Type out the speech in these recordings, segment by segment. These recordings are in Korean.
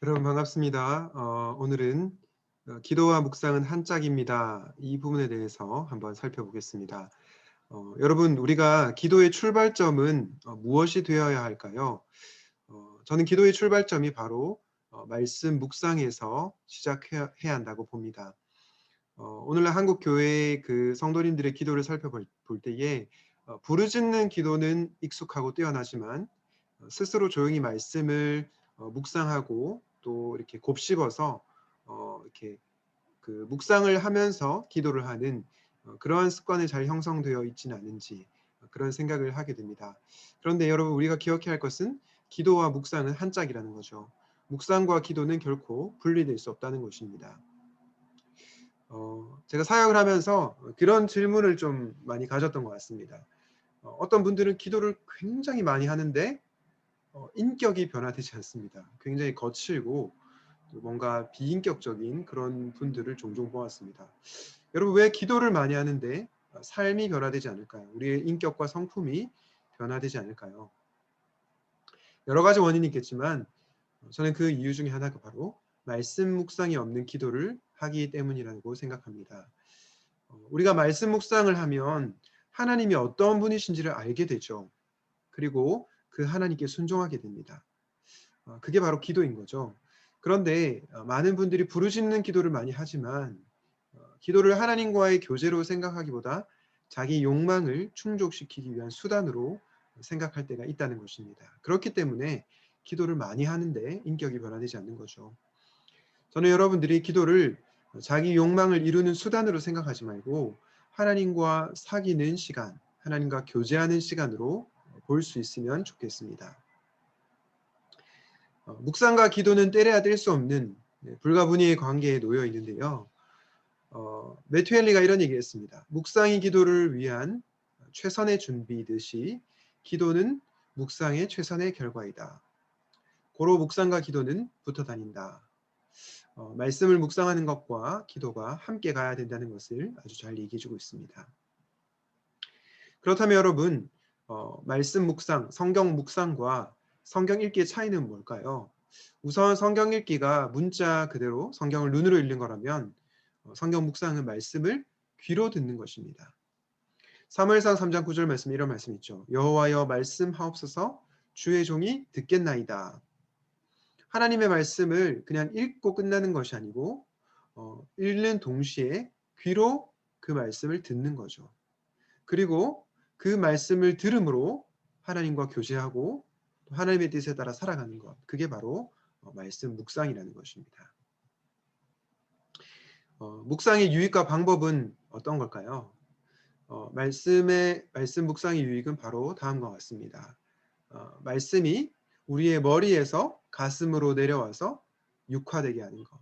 여러분 반갑습니다. 오늘은 기도와 묵상은 한 짝입니다. 이 부분에 대해서 한번 살펴보겠습니다. 여러분 우리가 기도의 출발점은 무엇이 되어야 할까요? 저는 기도의 출발점이 바로 말씀 묵상에서 시작해야 한다고 봅니다. 오늘날 한국 교회의 그 성도님들의 기도를 살펴볼 때에 부르짖는 기도는 익숙하고 뛰어나지만 스스로 조용히 말씀을 묵상하고 또 이렇게 곱씹어서 이렇게 그 묵상을 하면서 기도를 하는 그러한 습관이 잘 형성되어 있지는 않은지 그런 생각을 하게 됩니다. 그런데 여러분 우리가 기억해야 할 것은 기도와 묵상은 한 짝이라는 거죠. 묵상과 기도는 결코 분리될 수 없다는 것입니다. 제가 사역을 하면서 그런 질문을 좀 많이 가졌던 것 같습니다. 어떤 분들은 기도를 굉장히 많이 하는데 인격이 변화되지 않습니다. 굉장히 거칠고 또 뭔가 비인격적인 그런 분들을 종종 보았습니다. 여러분 왜 기도를 많이 하는데 삶이 변화되지 않을까요? 우리의 인격과 성품이 변화되지 않을까요? 여러 가지 원인이 있겠지만 저는 그 이유 중에 하나가 바로 말씀 묵상이 없는 기도를 하기 때문이라고 생각합니다. 우리가 말씀 묵상을 하면 하나님이 어떤 분이신지를 알게 되죠. 그리고 그 하나님께 순종하게 됩니다. 그게 바로 기도인 거죠. 그런데 많은 분들이 부르짖는 기도를 많이 하지만 기도를 하나님과의 교제로 생각하기보다 자기 욕망을 충족시키기 위한 수단으로 생각할 때가 있다는 것입니다. 그렇기 때문에 기도를 많이 하는데 인격이 변화되지 않는 거죠. 저는 여러분들이 기도를 자기 욕망을 이루는 수단으로 생각하지 말고 하나님과 사귀는 시간, 하나님과 교제하는 시간으로 볼 수 있으면 좋겠습니다. 묵상과 기도는 떼려야 뗄 수 없는 불가분리의 관계에 놓여 있는데요. 매튜 헨리가 이런 얘기했습니다. 묵상이 기도를 위한 최선의 준비듯이 기도는 묵상의 최선의 결과이다. 고로 묵상과 기도는 붙어 다닌다. 말씀을 묵상하는 것과 기도가 함께 가야 된다는 것을 아주 잘 얘기해주고 있습니다. 그렇다면 여러분, 말씀 묵상, 성경 묵상과 성경 읽기의 차이는 뭘까요? 우선 성경 읽기가 문자 그대로 성경을 눈으로 읽는 거라면 성경 묵상은 말씀을 귀로 듣는 것입니다. 사무엘상 3장 9절 말씀 이런 말씀 있죠. 여호와여 말씀하옵소서 주의 종이 듣겠나이다. 하나님의 말씀을 그냥 읽고 끝나는 것이 아니고 읽는 동시에 귀로 그 말씀을 듣는 거죠. 그리고 그 말씀을 들음으로 하나님과 교제하고 하나님의 뜻에 따라 살아가는 것. 그게 바로 말씀 묵상이라는 것입니다. 묵상의 유익과 방법은 어떤 걸까요? 말씀 묵상의 유익은 바로 다음과 같습니다. 말씀이 우리의 머리에서 가슴으로 내려와서 육화되게 하는 것.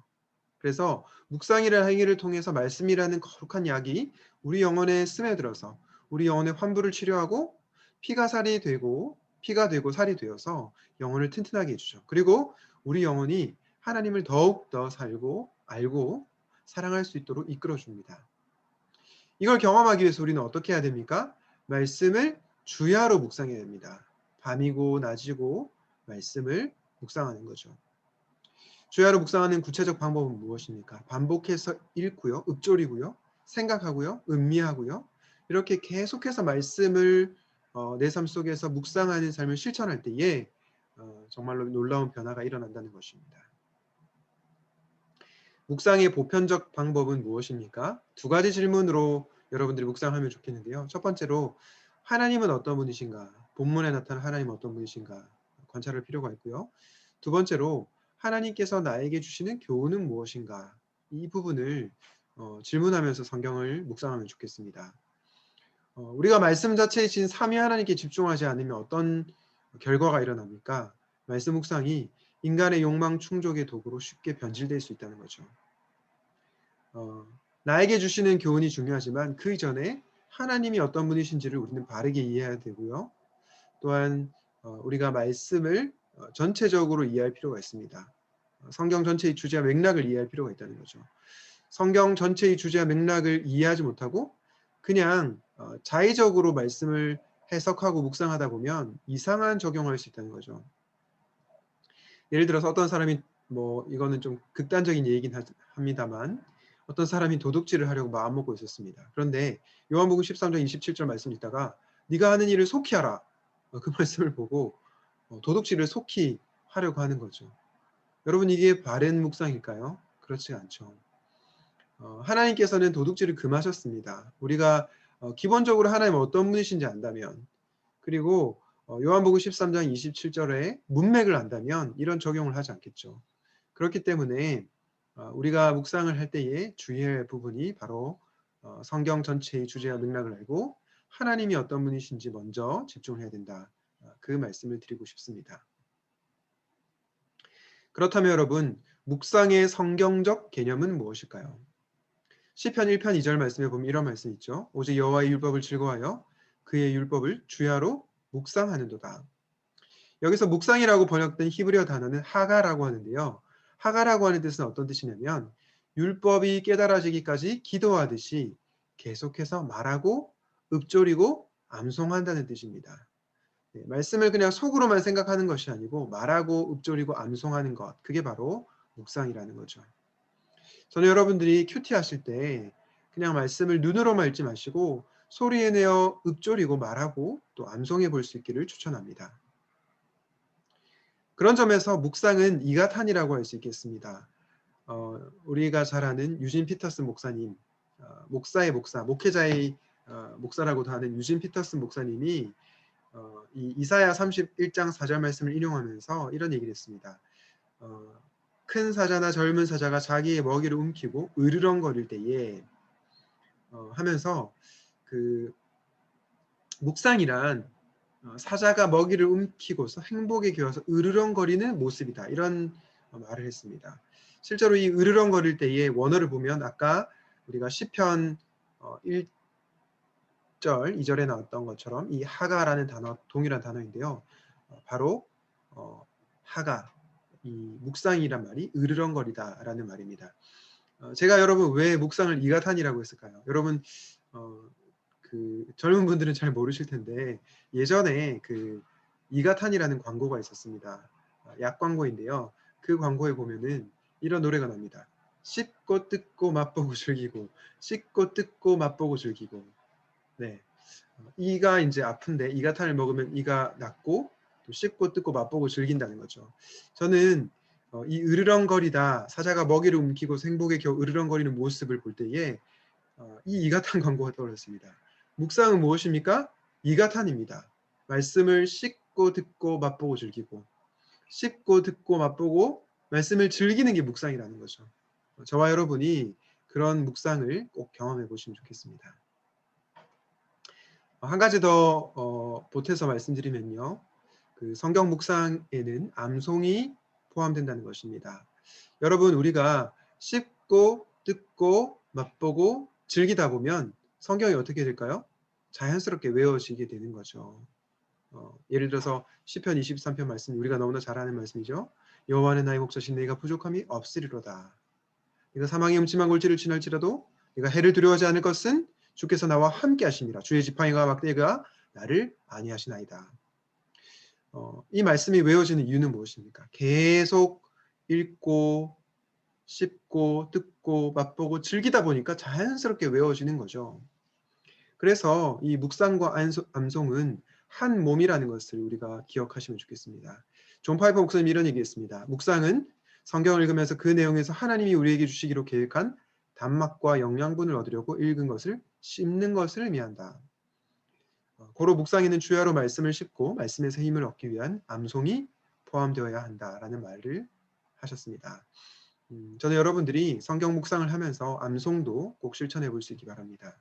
그래서 묵상이라는 행위를 통해서 말씀이라는 거룩한 약이 우리 영혼에 스며들어서 우리 영혼의 환부를 치료하고 피가 되고 살이 되어서 영혼을 튼튼하게 해주죠. 그리고 우리 영혼이 하나님을 더욱더 살고 알고 사랑할 수 있도록 이끌어줍니다. 이걸 경험하기 위해서 우리는 어떻게 해야 됩니까? 말씀을 주야로 묵상해야 됩니다. 밤이고 낮이고 말씀을 묵상하는 거죠. 주야로 묵상하는 구체적 방법은 무엇입니까? 반복해서 읽고요. 읊조리고요. 생각하고요. 음미하고요. 이렇게 계속해서 말씀을 내 삶 속에서 묵상하는 삶을 실천할 때에 정말로 놀라운 변화가 일어난다는 것입니다. 묵상의 보편적 방법은 무엇입니까? 두 가지 질문으로 여러분들이 묵상하면 좋겠는데요. 첫 번째로 하나님은 어떤 분이신가? 본문에 나타난 하나님은 어떤 분이신가? 관찰할 필요가 있고요. 두 번째로 하나님께서 나에게 주시는 교훈은 무엇인가? 이 부분을 질문하면서 성경을 묵상하면 좋겠습니다. 우리가 말씀 자체이신 삼위 하나님께 집중하지 않으면 어떤 결과가 일어납니까? 말씀 묵상이 인간의 욕망 충족의 도구로 쉽게 변질될 수 있다는 거죠. 나에게 주시는 교훈이 중요하지만 그 이전에 하나님이 어떤 분이신지를 우리는 바르게 이해해야 되고요. 또한 우리가 말씀을 전체적으로 이해할 필요가 있습니다. 성경 전체의 주제와 맥락을 이해할 필요가 있다는 거죠. 성경 전체의 주제와 맥락을 이해하지 못하고 그냥 자의적으로 말씀을 해석하고 묵상하다 보면 이상한 적용을 할 수 있다는 거죠. 예를 들어서 어떤 사람이 뭐 이거는 좀 극단적인 얘기긴 합니다만 어떤 사람이 도둑질을 하려고 마음먹고 있었습니다. 그런데 요한복음 13장 27절 말씀 읽다가 네가 하는 일을 속히 하라. 그 말씀을 보고 도둑질을 속히 하려고 하는 거죠. 여러분 이게 바른 묵상일까요? 그렇지 않죠. 하나님께서는 도둑질을 금하셨습니다. 우리가 기본적으로 하나님은 어떤 분이신지 안다면 그리고 요한복음 13장 27절에 문맥을 안다면 이런 적용을 하지 않겠죠. 그렇기 때문에 우리가 묵상을 할 때에 주의해야 할 부분이 바로 성경 전체의 주제와 맥락을 알고 하나님이 어떤 분이신지 먼저 집중을 해야 된다. 그 말씀을 드리고 싶습니다. 그렇다면 여러분 묵상의 성경적 개념은 무엇일까요? 시편 1편 2절 말씀에 보면 이런 말씀이 있죠. 오직 여호와의 율법을 즐거워하여 그의 율법을 주야로 묵상하는도다. 여기서 묵상이라고 번역된 히브리어 단어는 하가라고 하는데요. 하가라고 하는 뜻은 어떤 뜻이냐면 율법이 깨달아지기까지 기도하듯이 계속해서 말하고 읊조리고 암송한다는 뜻입니다. 네, 말씀을 그냥 속으로만 생각하는 것이 아니고 말하고 읊조리고 암송하는 것, 그게 바로 묵상이라는 거죠. 저는 여러분들이 큐티 하실 때 그냥 말씀을 눈으로만 읽지 마시고 소리내어 읊조리고 말하고 또 암송해 볼 수 있기를 추천합니다. 그런 점에서 묵상은 이가탄이라고 할 수 있겠습니다. 우리가 잘 아는 유진 피터슨 목사님, 목사의 목사, 목회자의 목사라고도 하는 유진 피터슨 목사님이 이 이사야 31장 4절 말씀을 인용하면서 이런 얘기를 했습니다. 큰 사자나 젊은 사자가 자기의 먹이를 움키고 으르렁거릴 때에 하면서 그 묵상이란 사자가 먹이를 움키고서 행복에 겨워서 으르렁거리는 모습이다. 이런 말을 했습니다. 실제로 이 으르렁거릴 때의 원어를 보면 아까 우리가 시편 1절, 2절에 나왔던 것처럼 이 하가라는 단어, 동일한 단어인데요. 바로 하가, 이 묵상이란 말이 으르렁거리다라는 말입니다. 제가 여러분 왜 묵상을 이가탄이라고 했을까요? 여러분 그 젊은 분들은 잘 모르실 텐데 예전에 그 이가탄이라는 광고가 있었습니다. 약 광고인데요. 그 광고에 보면은 이런 노래가 납니다. 씹고 뜯고 맛보고 즐기고 씹고 뜯고 맛보고 즐기고. 네. 이가 이제 아픈데 이가탄을 먹으면 이가 낫고 또 씹고 뜯고 맛보고 즐긴다는 거죠. 저는 이 으르렁거리다 사자가 먹이를 움키고 행복에 겨우 으르렁거리는 모습을 볼 때에 이 이가탄 광고가 떠올랐습니다. 묵상은 무엇입니까? 이가탄입니다. 말씀을 씹고 듣고 맛보고 즐기고 씹고 듣고 맛보고 말씀을 즐기는 게 묵상이라는 거죠. 저와 여러분이 그런 묵상을 꼭 경험해 보시면 좋겠습니다. 한 가지 더 보태서 말씀드리면요. 그 성경 묵상에는 암송이 포함된다는 것입니다. 여러분 우리가 씹고 뜯고 맛보고 즐기다 보면 성경이 어떻게 될까요? 자연스럽게 외워지게 되는 거죠. 예를 들어서 시편 23편 말씀 우리가 너무나 잘 아는 말씀이죠. 여호와는 나의 목자신 내가 부족함이 없으리로다. 네가 사망의 음침한 골짜기를 지날지라도 네가 해를 두려워하지 않을 것은 주께서 나와 함께 하시니라. 주의 지팡이와 막대가 나를 안위하시나이다. 이 말씀이 외워지는 이유는 무엇입니까? 계속 읽고 씹고 뜯고 맛보고 즐기다 보니까 자연스럽게 외워지는 거죠. 그래서 이 묵상과 암송은 한 몸이라는 것을 우리가 기억하시면 좋겠습니다. 존 파이퍼 목사님이 이런 얘기했습니다. 묵상은 성경을 읽으면서 그 내용에서 하나님이 우리에게 주시기로 계획한 단맛과 영양분을 얻으려고 읽은 것을 씹는 것을 의미한다. 고로 묵상에는 주야로 말씀을 씹고 말씀에서 힘을 얻기 위한 암송이 포함되어야 한다라는 말을 하셨습니다. 저는 여러분들이 성경 묵상을 하면서 암송도 꼭 실천해 볼 수 있기 바랍니다.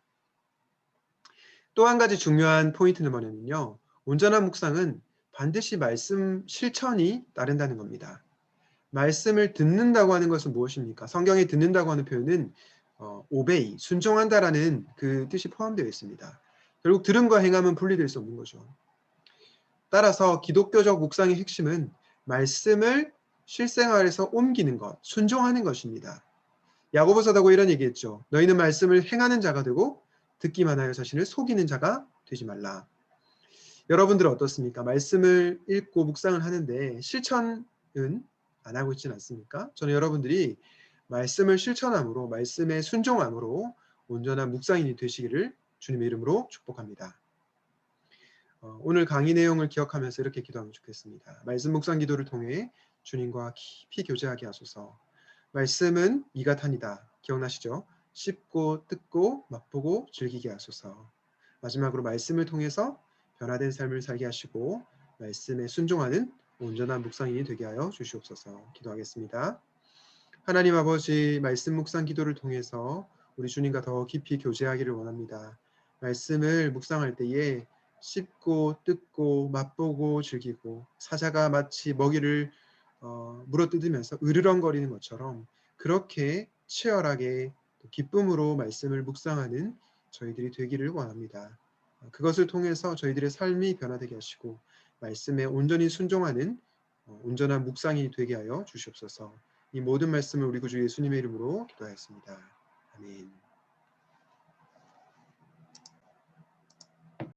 또 한 가지 중요한 포인트는 뭐냐면요. 온전한 묵상은 반드시 말씀 실천이 따른다는 겁니다. 말씀을 듣는다고 하는 것은 무엇입니까? 성경에 듣는다고 하는 표현은 obey, 순종한다라는 그 뜻이 포함되어 있습니다. 결국 들음과 행함은 분리될 수 없는 거죠. 따라서 기독교적 묵상의 핵심은 말씀을 실생활에서 옮기는 것, 순종하는 것입니다. 야고보 사도가 이런 얘기했죠. 너희는 말씀을 행하는 자가 되고 듣기만 하여 자신을 속이는 자가 되지 말라. 여러분들은 어떻습니까? 말씀을 읽고 묵상을 하는데 실천은 안 하고 있지는 않습니까? 저는 여러분들이 말씀을 실천함으로, 말씀에 순종함으로 온전한 묵상인이 되시기를 주님의 이름으로 축복합니다. 오늘 강의 내용을 기억하면서 이렇게 기도하면 좋겠습니다. 말씀 묵상 기도를 통해 주님과 깊이 교제하게 하소서. 말씀은 미가탄이다. 기억나시죠? 씹고 뜯고 맛보고 즐기게 하소서. 마지막으로 말씀을 통해서 변화된 삶을 살게 하시고 말씀에 순종하는 온전한 묵상인이 되게 하여 주시옵소서. 기도하겠습니다. 하나님 아버지, 말씀 묵상 기도를 통해서 우리 주님과 더 깊이 교제하기를 원합니다. 말씀을 묵상할 때에 씹고 뜯고 맛보고 즐기고 사자가 마치 먹이를 물어뜯으면서 으르렁거리는 것처럼 그렇게 치열하게 기쁨으로 말씀을 묵상하는 저희들이 되기를 원합니다. 그것을 통해서 저희들의 삶이 변화되게 하시고 말씀에 온전히 순종하는 온전한 묵상이 되게 하여 주시옵소서. 이 모든 말씀을 우리 구주 예수님의 이름으로 기도하였습니다. 아멘.